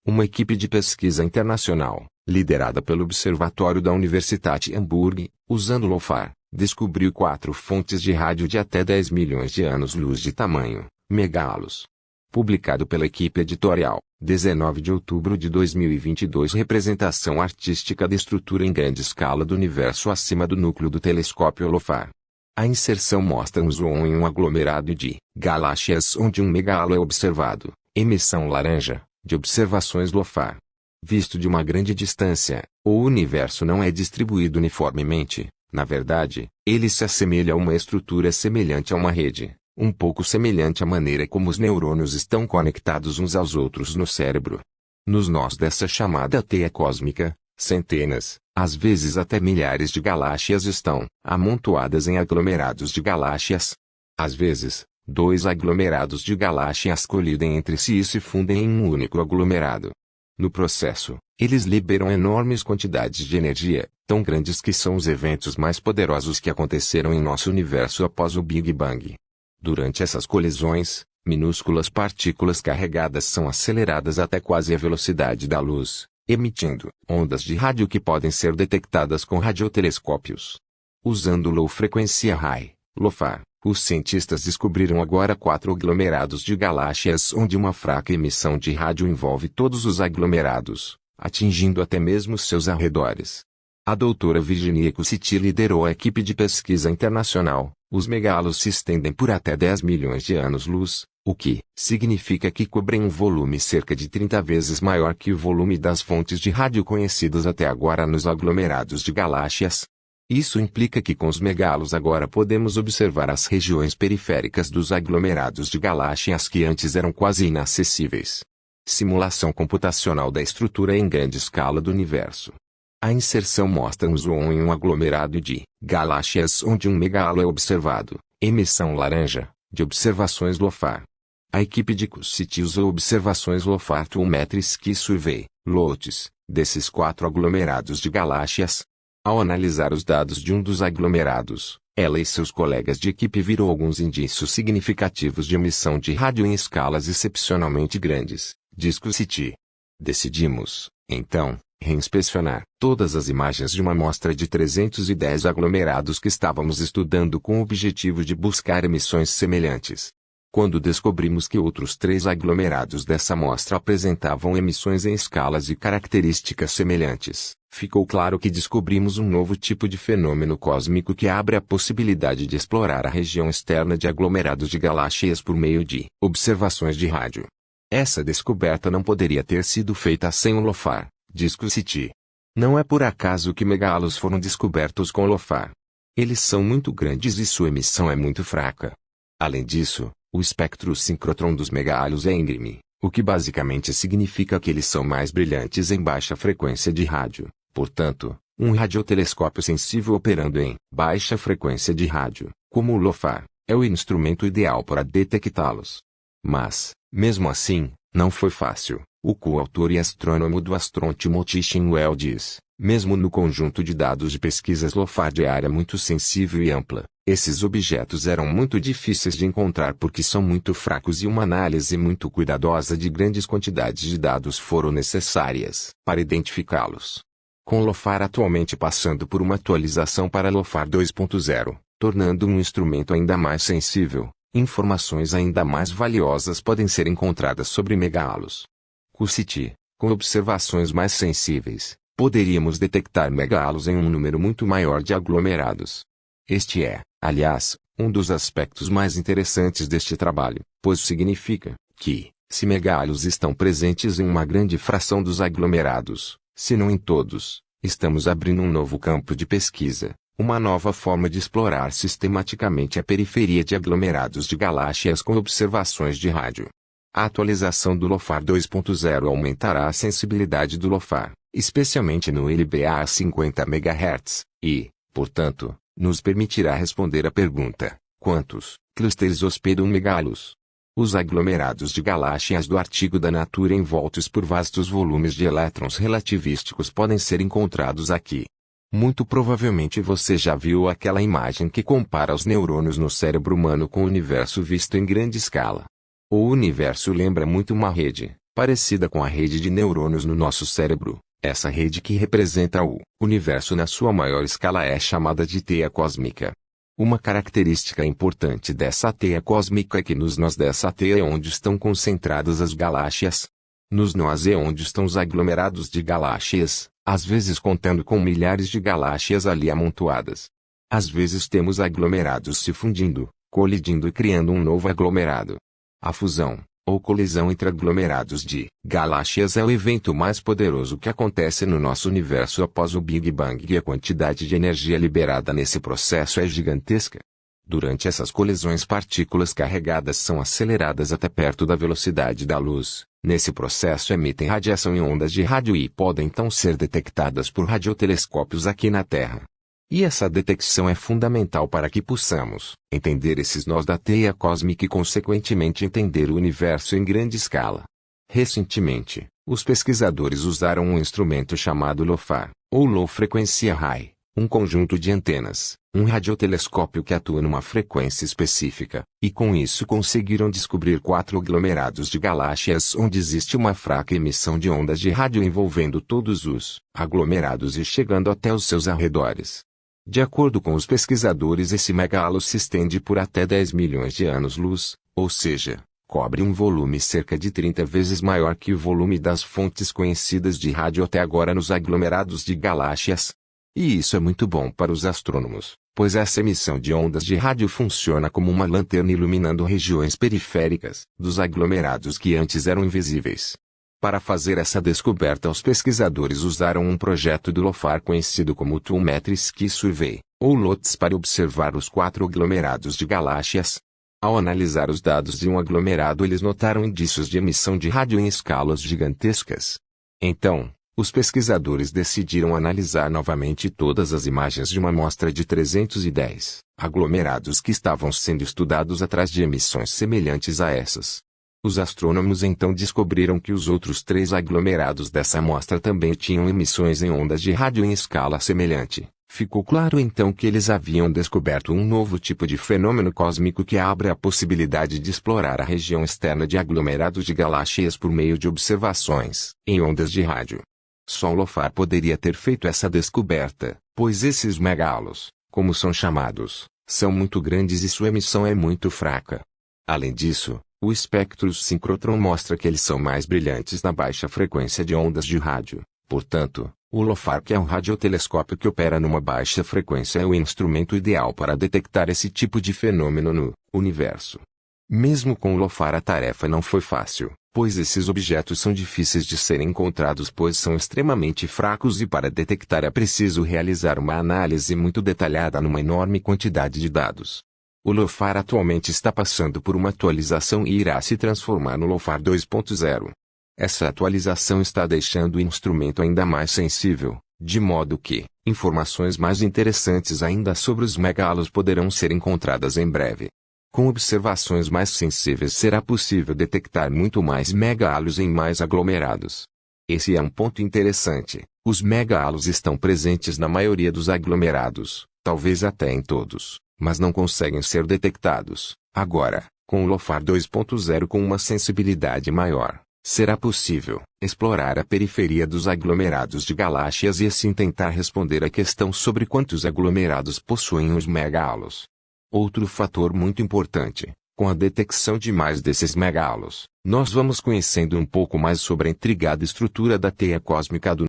Uma equipe de pesquisa internacional, liderada pelo Observatório da Universitat Hamburg, usando LOFAR, descobriu 4 fontes de rádio de até 10 milhões de anos-luz de tamanho, megahalos. Publicado pela equipe editorial, 19 de outubro de 2022. Representação artística da estrutura em grande escala do universo acima do núcleo do telescópio LOFAR. A inserção mostra um zoom em um aglomerado de galáxias onde um megahalo é observado, emissão laranja, de observações LOFAR. Visto de uma grande distância, o universo não é distribuído uniformemente. Na verdade, ele se assemelha a uma estrutura semelhante a uma rede, um pouco semelhante à maneira como os neurônios estão conectados uns aos outros no cérebro. Nos nós dessa chamada teia cósmica, centenas, às vezes até milhares de galáxias estão amontoadas em aglomerados de galáxias. Às vezes, 2 aglomerados de galáxias colidem entre si e se fundem em um único aglomerado. No processo, eles liberam enormes quantidades de energia, tão grandes que são os eventos mais poderosos que aconteceram em nosso universo após o Big Bang. Durante essas colisões, minúsculas partículas carregadas são aceleradas até quase a velocidade da luz, emitindo ondas de rádio que podem ser detectadas com radiotelescópios. Usando Low Frequency Array, LOFAR, os cientistas descobriram agora 4 aglomerados de galáxias onde uma fraca emissão de rádio envolve todos os aglomerados, atingindo até mesmo seus arredores. A doutora Virginia Cusiti liderou a equipe de pesquisa internacional. Os megahalos se estendem por até 10 milhões de anos-luz, o que significa que cobrem um volume cerca de 30 vezes maior que o volume das fontes de rádio conhecidas até agora nos aglomerados de galáxias. Isso implica que com os megahalos agora podemos observar as regiões periféricas dos aglomerados de galáxias que antes eram quase inacessíveis. Simulação computacional da estrutura em grande escala do universo. A inserção mostra um zoom em um aglomerado de galáxias onde um megahalo é observado, emissão laranja, de observações LOFAR. A equipe de Cusiti usou observações LOFAR Toolmetric Ski Survey, LOTES, desses 4 aglomerados de galáxias. Ao analisar os dados de um dos aglomerados, ela e seus colegas de equipe viram alguns indícios significativos de emissão de rádio em escalas excepcionalmente grandes, diz Cusiti. Decidimos, então, reinspecionar todas as imagens de uma amostra de 310 aglomerados que estávamos estudando com o objetivo de buscar emissões semelhantes. Quando descobrimos que outros 3 aglomerados dessa amostra apresentavam emissões em escalas e características semelhantes, ficou claro que descobrimos um novo tipo de fenômeno cósmico que abre a possibilidade de explorar a região externa de aglomerados de galáxias por meio de observações de rádio. Essa descoberta não poderia ter sido feita sem o LOFAR, diz Cusiti. Não é por acaso que megahalos foram descobertos com LOFAR. Eles são muito grandes e sua emissão é muito fraca. Além disso, o espectro sincrotron dos megahalos é íngreme, o que basicamente significa que eles são mais brilhantes em baixa frequência de rádio. Portanto, um radiotelescópio sensível operando em baixa frequência de rádio, como o LOFAR, é o instrumento ideal para detectá-los. Mas, mesmo assim, não foi fácil. O coautor e astrônomo do Astron Timothy Shinwell diz, mesmo no conjunto de dados de pesquisas LOFAR de área muito sensível e ampla, esses objetos eram muito difíceis de encontrar porque são muito fracos e uma análise muito cuidadosa de grandes quantidades de dados foram necessárias para identificá-los. Com LOFAR atualmente passando por uma atualização para LOFAR 2.0, tornando um instrumento ainda mais sensível, informações ainda mais valiosas podem ser encontradas sobre megahalos. Cusiti, com observações mais sensíveis, poderíamos detectar megahalos em um número muito maior de aglomerados. Este é, aliás, um dos aspectos mais interessantes deste trabalho, pois significa que, se megahalos estão presentes em uma grande fração dos aglomerados, se não em todos, estamos abrindo um novo campo de pesquisa, uma nova forma de explorar sistematicamente a periferia de aglomerados de galáxias com observações de rádio. A atualização do LOFAR 2.0 aumentará a sensibilidade do LOFAR, especialmente no LBA a 50 MHz, e, portanto, nos permitirá responder à pergunta: quantos clusters hospedam megahalos? Os aglomerados de galáxias do artigo da Nature envoltos por vastos volumes de elétrons relativísticos podem ser encontrados aqui. Muito provavelmente você já viu aquela imagem que compara os neurônios no cérebro humano com o universo visto em grande escala. O universo lembra muito uma rede, Parecida com a rede de neurônios no nosso cérebro, essa rede que representa o universo na sua maior escala é chamada de teia cósmica. Uma característica importante dessa teia cósmica é que nos nós dessa teia é onde estão concentradas as galáxias. Nos nós é onde estão os aglomerados de galáxias, às vezes contando com milhares de galáxias ali amontoadas. Às vezes temos aglomerados se fundindo, colidindo e criando um novo aglomerado. A fusão, ou colisão entre aglomerados de galáxias é o evento mais poderoso que acontece no nosso universo após o Big Bang e a quantidade de energia liberada nesse processo é gigantesca. Durante essas colisões, partículas carregadas são aceleradas até perto da velocidade da luz. Nesse processo emitem radiação em ondas de rádio e podem então ser detectadas por radiotelescópios aqui na Terra. E essa detecção é fundamental para que possamos entender esses nós da teia cósmica e consequentemente entender o universo em grande escala. Recentemente, os pesquisadores usaram um instrumento chamado LOFAR, ou Low Frequency Array, um conjunto de antenas, um radiotelescópio que atua numa frequência específica, e com isso conseguiram descobrir 4 aglomerados de galáxias onde existe uma fraca emissão de ondas de rádio envolvendo todos os aglomerados e chegando até os seus arredores. De acordo com os pesquisadores, esse megahalo se estende por até 10 milhões de anos-luz, ou seja, cobre um volume cerca de 30 vezes maior que o volume das fontes conhecidas de rádio até agora nos aglomerados de galáxias. E isso é muito bom para os astrônomos, pois essa emissão de ondas de rádio funciona como uma lanterna iluminando regiões periféricas dos aglomerados que antes eram invisíveis. Para fazer essa descoberta, os pesquisadores usaram um projeto do LOFAR conhecido como Two Metric Sky Survey, ou LOTS, para observar os 4 aglomerados de galáxias. Ao analisar os dados de um aglomerado, eles notaram indícios de emissão de rádio em escalas gigantescas. Então, os pesquisadores decidiram analisar novamente todas as imagens de uma amostra de 310 aglomerados que estavam sendo estudados atrás de emissões semelhantes a essas. Os astrônomos então descobriram que os outros 3 aglomerados dessa amostra também tinham emissões em ondas de rádio em escala semelhante. Ficou claro então que eles haviam descoberto um novo tipo de fenômeno cósmico que abre a possibilidade de explorar a região externa de aglomerados de galáxias por meio de observações em ondas de rádio. Só o LOFAR poderia ter feito essa descoberta, pois esses megahalos, como são chamados, são muito grandes e sua emissão é muito fraca. Além disso, o espectro sincrotron mostra que eles são mais brilhantes na baixa frequência de ondas de rádio. Portanto, o LOFAR, que é um radiotelescópio que opera numa baixa frequência, é o instrumento ideal para detectar esse tipo de fenômeno no universo. Mesmo com o LOFAR, a tarefa não foi fácil, pois esses objetos são difíceis de serem encontrados, pois são extremamente fracos e para detectar é preciso realizar uma análise muito detalhada numa enorme quantidade de dados. O LOFAR atualmente está passando por uma atualização e irá se transformar no LOFAR 2.0. Essa atualização está deixando o instrumento ainda mais sensível, de modo que informações mais interessantes ainda sobre os megahalos poderão ser encontradas em breve. Com observações mais sensíveis será possível detectar muito mais megahalos em mais aglomerados. Esse é um ponto interessante. Os megahalos estão presentes na maioria dos aglomerados, talvez até em todos, mas não conseguem ser detectados. Agora, com o LOFAR 2.0 com uma sensibilidade maior, será possível explorar a periferia dos aglomerados de galáxias e assim tentar responder à questão sobre quantos aglomerados possuem os megahalos. Outro fator muito importante, com a detecção de mais desses megahalos, nós vamos conhecendo um pouco mais sobre a intrigada estrutura da teia cósmica do